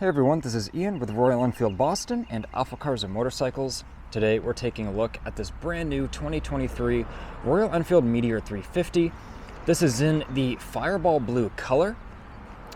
Hey everyone, this is Ian with Royal Enfield Boston and AlphaCars and Motorcycles. Today we're taking a look at this brand new 2023 Royal Enfield Meteor 350. This is in the Fireball Blue color,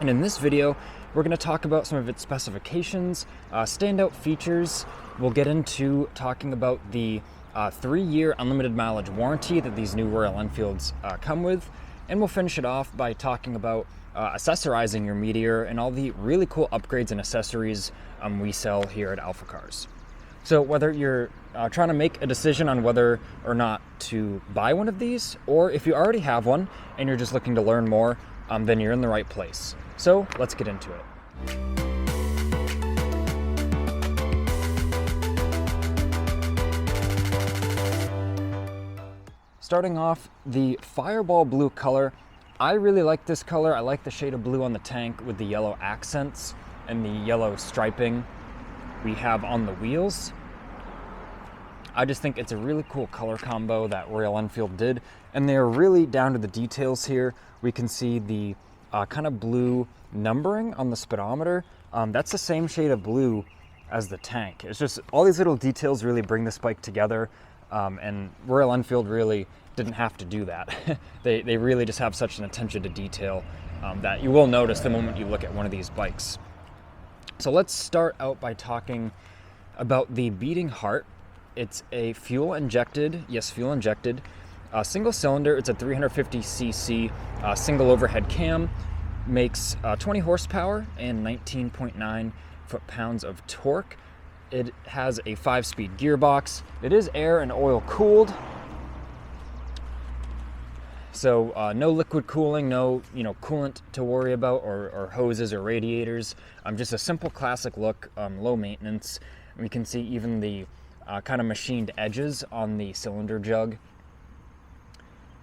and in this video we're going to talk about some of its specifications, standout features. We'll get into talking about the 3-year unlimited mileage warranty that these new Royal Enfields come with, and we'll finish it off by talking about accessorizing your Meteor and all the really cool upgrades and accessories we sell here at AlphaCars. So whether you're trying to make a decision on whether or not to buy one of these, or if you already have one and you're just looking to learn more, then you're in the right place. So let's get into it. Starting off, the Fireball Blue color. I really like this color. I like the shade of blue on the tank with the yellow accents and the yellow striping we have on the wheels. I just think it's a really cool color combo that Royal Enfield did, and they're really down to the details here. We can see the kind of blue numbering on the speedometer. That's the same shade of blue as the tank. It's just all these little details really bring this bike together, and Royal Enfield really didn't have to do that. They really just have such an attention to detail that you will notice the moment you look at one of these bikes. So let's start out by talking about the beating heart. It's a fuel injected, single cylinder. It's a 350cc single overhead cam, makes 20 horsepower and 19.9 foot-pounds of torque. It has a 5-speed gearbox. It is air and oil cooled. So no liquid cooling, no coolant to worry about, or hoses or radiators. Just a simple classic look, low maintenance. We can see even the kind of machined edges on the cylinder jug.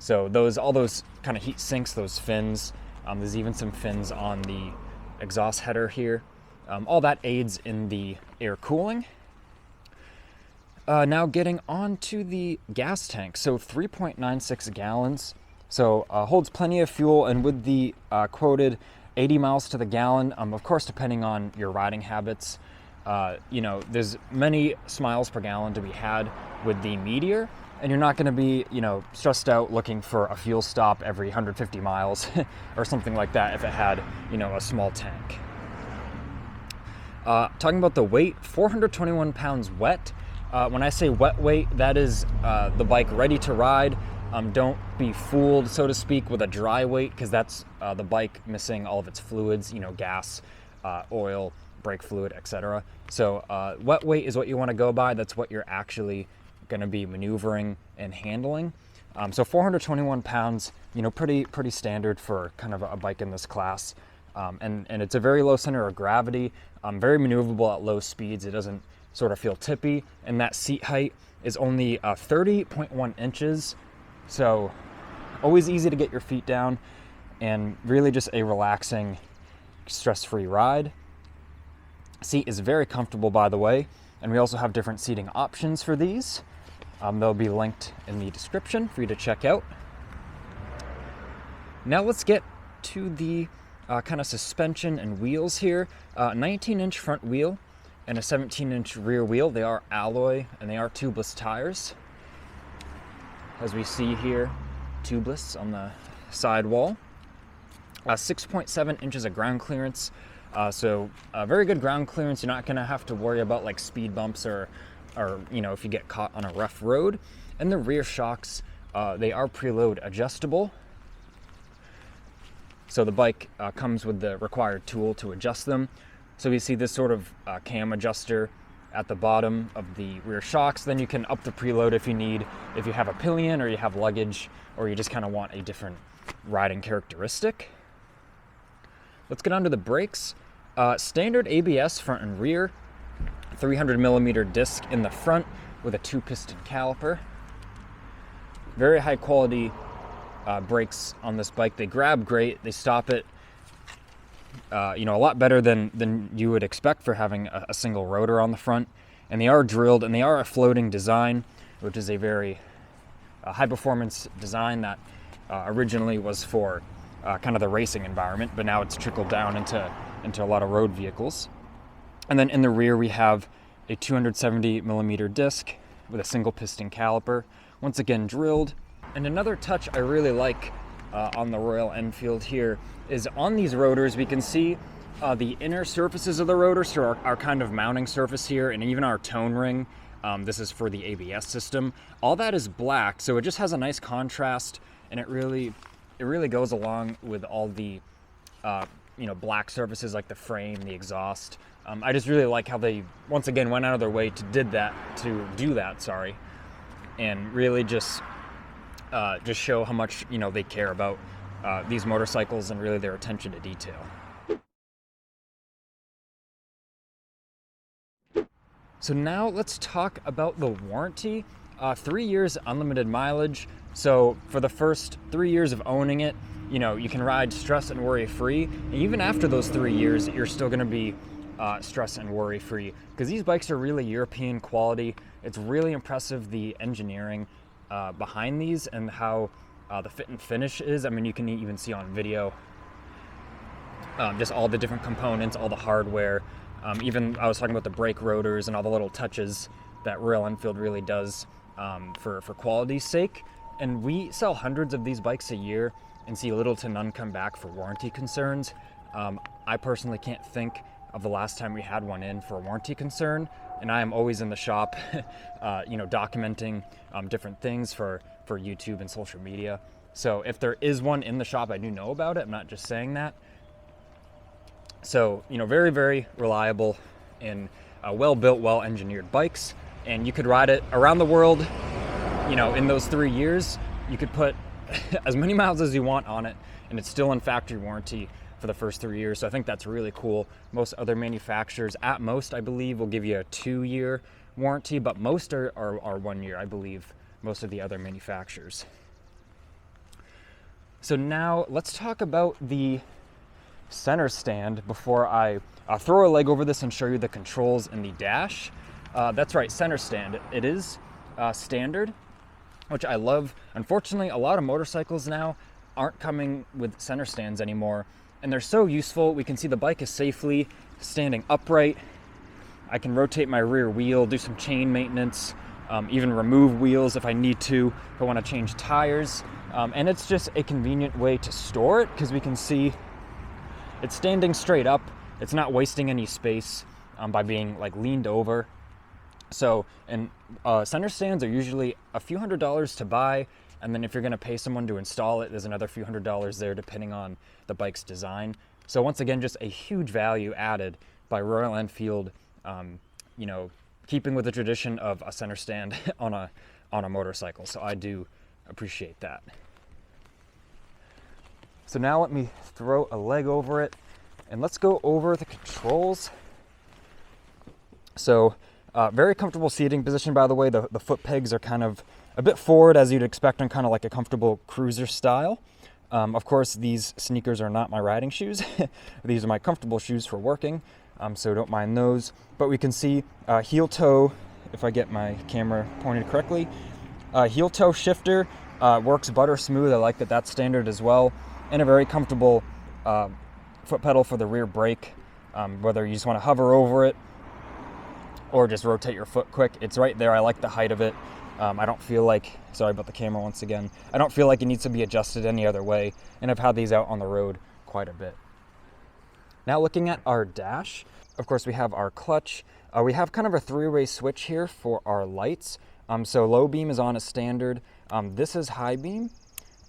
So all those kind of heat sinks, those fins. There's even some fins on the exhaust header here. All that aids in the air cooling. Now getting on to the gas tank. So 3.96 gallons. So holds plenty of fuel, and with the quoted 80 miles to the gallon, of course, depending on your riding habits, there's many miles per gallon to be had with the Meteor, and you're not going to be, stressed out looking for a fuel stop every 150 miles or something like that if it had, a small tank. Talking about the weight, 421 pounds wet. When I say wet weight, that is the bike ready to ride. Don't be fooled, so to speak, with a dry weight, because that's the bike missing all of its fluids, gas, oil, brake fluid, etc. So wet weight is what you want to go by. That's what you're actually going to be maneuvering and handling. So 421 pounds, pretty standard for kind of a bike in this class. And it's a very low center of gravity, very maneuverable at low speeds. It doesn't sort of feel tippy, and that seat height is only 30.1 inches. So always easy to get your feet down, and really just a relaxing, stress-free ride. Seat is very comfortable, by the way, and we also have different seating options for these. They'll be linked in the description for you to check out. Now let's get to the kind of suspension and wheels here. 19-inch front wheel and a 17-inch rear wheel. They are alloy and they are tubeless tires. As we see here, tubeless on the sidewall. 6.7 inches of ground clearance. So very good ground clearance. You're not going to have to worry about like speed bumps or if you get caught on a rough road. And the rear shocks, they are preload adjustable. So the bike comes with the required tool to adjust them. So we see this sort of cam adjuster at the bottom of the rear shocks. Then you can up the preload if you need, if you have a pillion or you have luggage, or you just kind of want a different riding characteristic. Let's get on to the brakes. Standard ABS front and rear, 300 millimeter disc in the front with a 2-piston caliper. Very high quality brakes on this bike. They grab great, they stop it a lot better than you would expect for having a single rotor on the front. And they are drilled, and they are a floating design, which is a very high performance design that originally was for kind of the racing environment, but now it's trickled down into a lot of road vehicles. And then in the rear we have a 270 millimeter disc with a single piston caliper, once again drilled. And another touch I really like on the Royal Enfield here is on these rotors we can see the inner surfaces of the rotor, so our kind of mounting surface here, and even our tone ring. This is for the ABS system. All that is black, so it just has a nice contrast, and it really goes along with all the black surfaces like the frame, the exhaust. I just really like how they once again went out of their way to do that, and really just show how much they care about these motorcycles and really their attention to detail. So now let's talk about the warranty. 3 years unlimited mileage. So for the first 3 years of owning it, you can ride stress and worry free. And even after those 3 years, you're still gonna be stress and worry free, because these bikes are really European quality. It's really impressive, the engineering behind these and how the fit and finish is. I mean, you can even see on video just all the different components, all the hardware. Even I was talking about the brake rotors and all the little touches that Royal Enfield really does for quality's sake. And we sell hundreds of these bikes a year and see little to none come back for warranty concerns. I personally can't think of the last time we had one in for a warranty concern, and I am always in the shop documenting different things for YouTube and social media. So if there is one in the shop, I do know about it. I'm not just saying that. So, very, very reliable and well-built, well-engineered bikes. And you could ride it around the world, in those 3 years. You could put as many miles as you want on it, and it's still in factory warranty for the first 3 years. So I think that's really cool. Most other manufacturers, at most, I believe, will give you a 2-year warranty, but most are 1 year, I believe, most of the other manufacturers. So now let's talk about the center stand before I throw a leg over this and show you the controls in the dash. That's right, center stand. It is standard, which I love. Unfortunately, a lot of motorcycles now aren't coming with center stands anymore, and they're so useful. We can see the bike is safely standing upright. I can rotate my rear wheel, do some chain maintenance, even remove wheels if I need to, if I want to change tires. And it's just a convenient way to store it, because we can see it's standing straight up. It's not wasting any space by being leaned over. So, and center stands are usually a few $100s to buy, and then if you're going to pay someone to install it, there's another few $100s there depending on the bike's design. So once again, just a huge value added by Royal Enfield, keeping with the tradition of a center stand on a motorcycle. So I do appreciate that. So now let me throw a leg over it, and let's go over the controls. So very comfortable seating position, by the way. The foot pegs are kind of a bit forward, as you'd expect on kind of like a comfortable cruiser style. Of course, these sneakers are not my riding shoes. These are my comfortable shoes for working, so don't mind those. But we can see heel toe, if I get my camera pointed correctly. Heel toe shifter works butter smooth. I like that that's standard as well. And a very comfortable foot pedal for the rear brake, whether you just want to hover over it or just rotate your foot quick. It's right there. I like the height of it. I don't feel like, sorry about the camera once again, I don't feel like it needs to be adjusted any other way, and I've had these out on the road quite a bit. Now looking at our dash, of course we have our clutch. We have kind of a 3-way switch here for our lights. So low beam is on as standard. This is high beam.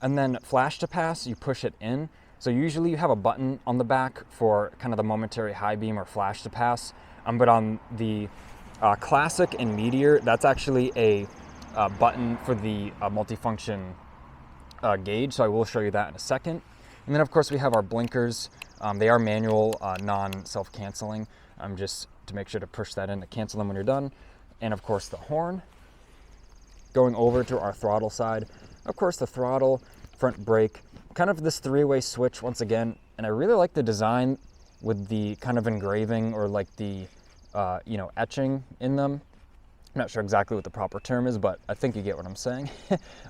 And then flash to pass, you push it in. So usually you have a button on the back for kind of the momentary high beam or flash to pass. But on the Classic and Meteor, that's actually a button for the multifunction gauge. So I will show you that in a second. And then of course we have our blinkers. They are manual, non-self-canceling. Just to make sure to push that in to cancel them when you're done. And of course the horn. Going over to our throttle side. Of course, the throttle, front brake, kind of this 3-way switch once again. And I really like the design with the kind of engraving or like the, etching in them. I'm not sure exactly what the proper term is, but I think you get what I'm saying.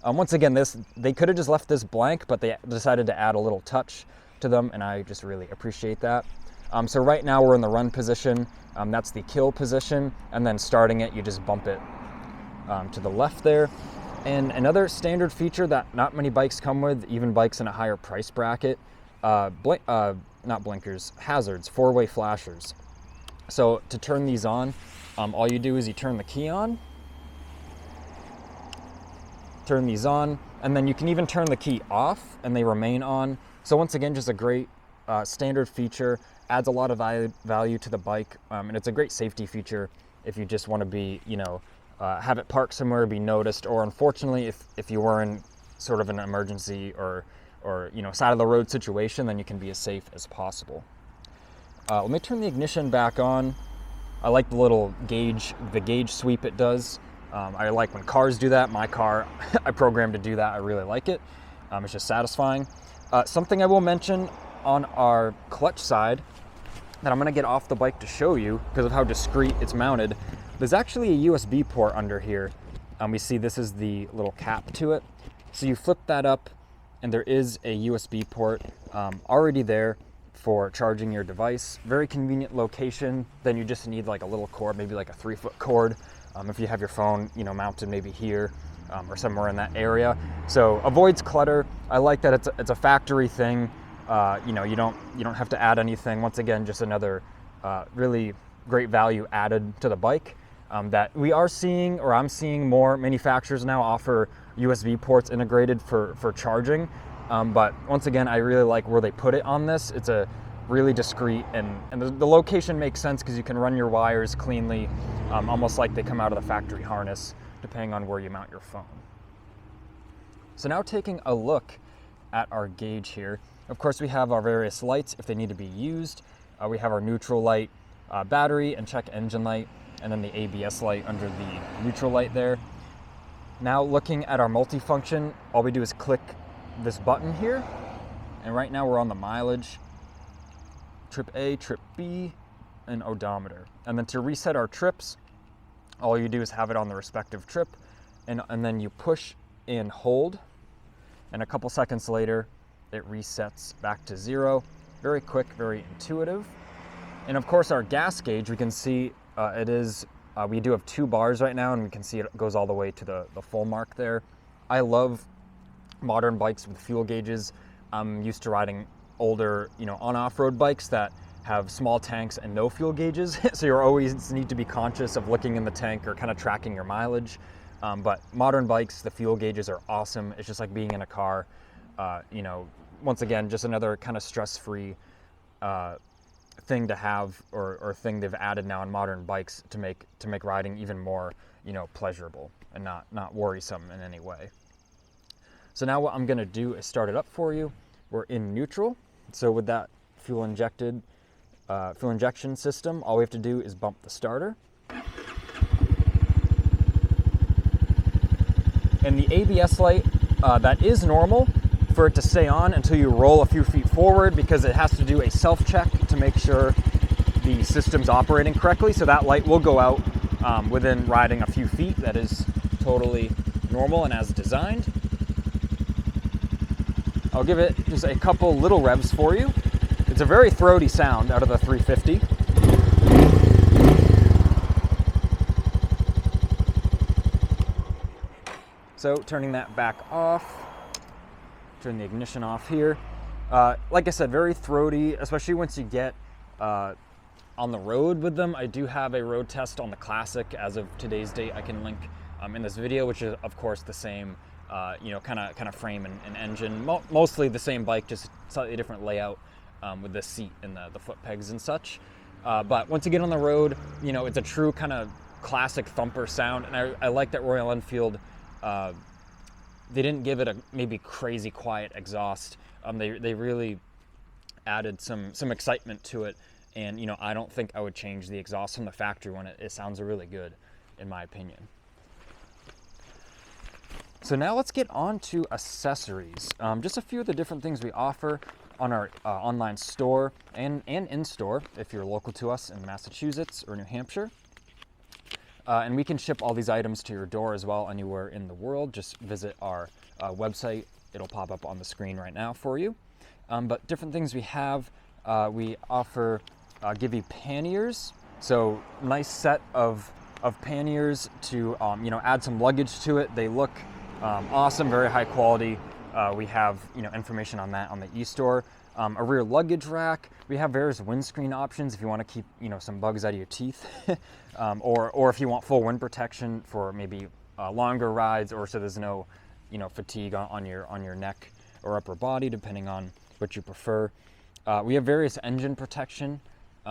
Once again, they could have just left this blank, but they decided to add a little touch to them, and I just really appreciate that. So right now we're in the run position. That's the kill position, and then starting it, you just bump it to the left there. And another standard feature that not many bikes come with, even bikes in a higher price bracket, not blinkers, hazards, four-way flashers. So to turn these on, all you do is you turn the key on, turn these on, and then you can even turn the key off and they remain on. So once again, just a great standard feature, adds a lot of value to the bike, and it's a great safety feature if you just want to be, have it parked somewhere, be noticed, or unfortunately, if you were in sort of an emergency or side of the road situation, then you can be as safe as possible. Let me turn the ignition back on. I like the little gauge sweep it does. I like when cars do that. My car, I programmed to do that. I really like it. It's just satisfying. Something I will mention on our clutch side that I'm gonna get off the bike to show you because of how discreet it's mounted. There's actually a USB port under here. We see this is the little cap to it. So you flip that up and there is a USB port already there for charging your device. Very convenient location. Then you just need like a little cord, maybe like a 3-foot cord. If you have your phone, mounted maybe here or somewhere in that area. So avoids clutter. I like that it's a factory thing. You don't have to add anything. Once again, just another really great value added to the bike that we are seeing, or I'm seeing more manufacturers now offer USB ports integrated for charging. But once again, I really like where they put it on this. It's a really discreet, and the location makes sense because you can run your wires cleanly, almost like they come out of the factory harness, depending on where you mount your phone. So now taking a look at our gauge here. Of course, we have our various lights if they need to be used. We have our neutral light, battery and check engine light, and then the ABS light under the neutral light there. Now looking at our multifunction, all we do is click this button here, and right now we're on the mileage, trip A, trip B, and odometer. And then to reset our trips, all you do is have it on the respective trip, and then you push and hold, and a couple seconds later, it resets back to 0. Very quick, very intuitive. And of course, our gas gauge, we can see we do have 2 bars right now, and we can see it goes all the way to the full mark there. I love modern bikes with fuel gauges. I'm used to riding older, on off-road bikes that have small tanks and no fuel gauges. So you always need to be conscious of looking in the tank or kind of tracking your mileage. But modern bikes, the fuel gauges are awesome. It's just like being in a car. Once again, just another kind of stress-free thing to have, or thing they've added now in modern bikes to make riding even more, pleasurable and not worrisome in any way. So now what I'm going to do is start it up for you. We're in neutral. So with that fuel injection system, all we have to do is bump the starter. And the ABS light, that is normal for it to stay on until you roll a few feet forward, because it has to do a self-check to make sure the system's operating correctly. So that light will go out within riding a few feet. That is totally normal and as designed. I'll give it just a couple little revs for you. It's a very throaty sound out of the 350. So turning that back off, turn the ignition off here. Like I said, very throaty, especially once you get on the road with them. I do have a road test on the Classic as of today's date. I can link in this video, which is of course the same, kind of frame and engine, mostly the same bike, just slightly different layout with the seat and the foot pegs and such. But once you get on the road, it's a true kind of classic thumper sound, and I like that Royal Enfield. They didn't give it a maybe crazy quiet exhaust. They really added some excitement to it, and I don't think I would change the exhaust from the factory one. It sounds really good, in my opinion. So now let's get on to accessories. Just a few of the different things we offer on our online store and in-store if you're local to us in Massachusetts or New Hampshire. And we can ship all these items to your door as well anywhere in the world. Just visit our website. It'll pop up on the screen right now for you. But different things we have, we offer give you panniers. So nice set of panniers to add some luggage to it. They look awesome, very high quality. We have information on that on the e-store. A rear luggage rack. We have various windscreen options if you want to keep some bugs out of your teeth, or if you want full wind protection for maybe longer rides, or so there's no fatigue on your neck or upper body, depending on what you prefer. We have various engine protection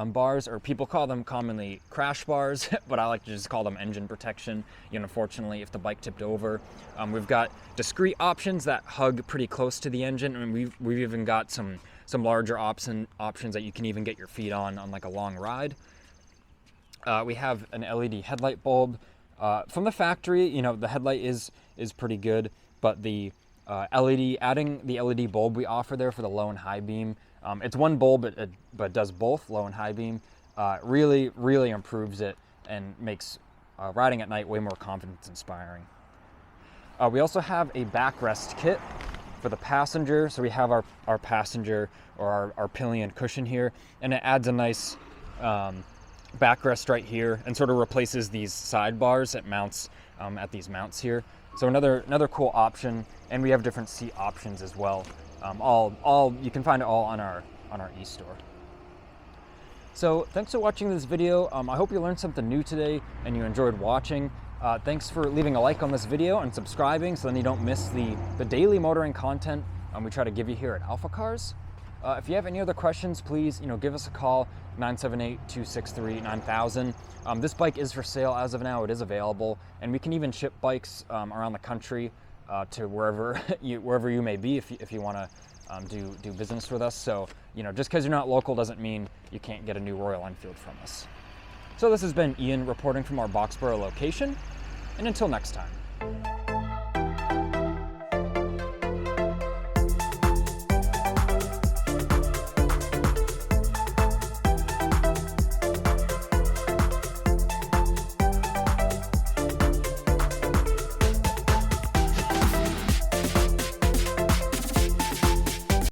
bars, or people call them commonly crash bars, but I like to just call them engine protection. Unfortunately, if the bike tipped over, we've got discrete options that hug pretty close to the engine, and we've even got some larger options that you can even get your feet on like a long ride. We have an LED headlight bulb from the factory. The headlight is pretty good, but the adding the LED bulb we offer there for the low and high beam. It's one bulb, but does both low and high beam. Really improves it and makes riding at night way more confidence inspiring. We also have a backrest kit for the passenger. So we have our passenger or our pillion cushion here, and it adds a nice backrest right here and sort of replaces these sidebars that mounts at these mounts here. So another cool option, and we have different seat options as well. All you can find it all on our e-store. So thanks for watching this video. I hope you learned something new today and you enjoyed watching. Thanks for leaving a like on this video and subscribing so then you don't miss the daily motoring content we try to give you here at AlphaCars. If you have any other questions, please give us a call, 978-263-9000. This bike is for sale as of now. It is available, and we can even ship bikes around the country to wherever you may be if you want to do business with us. So just because you're not local doesn't mean you can't get a new Royal Enfield from us. So this has been Ian reporting from our Boxborough location, and until next time.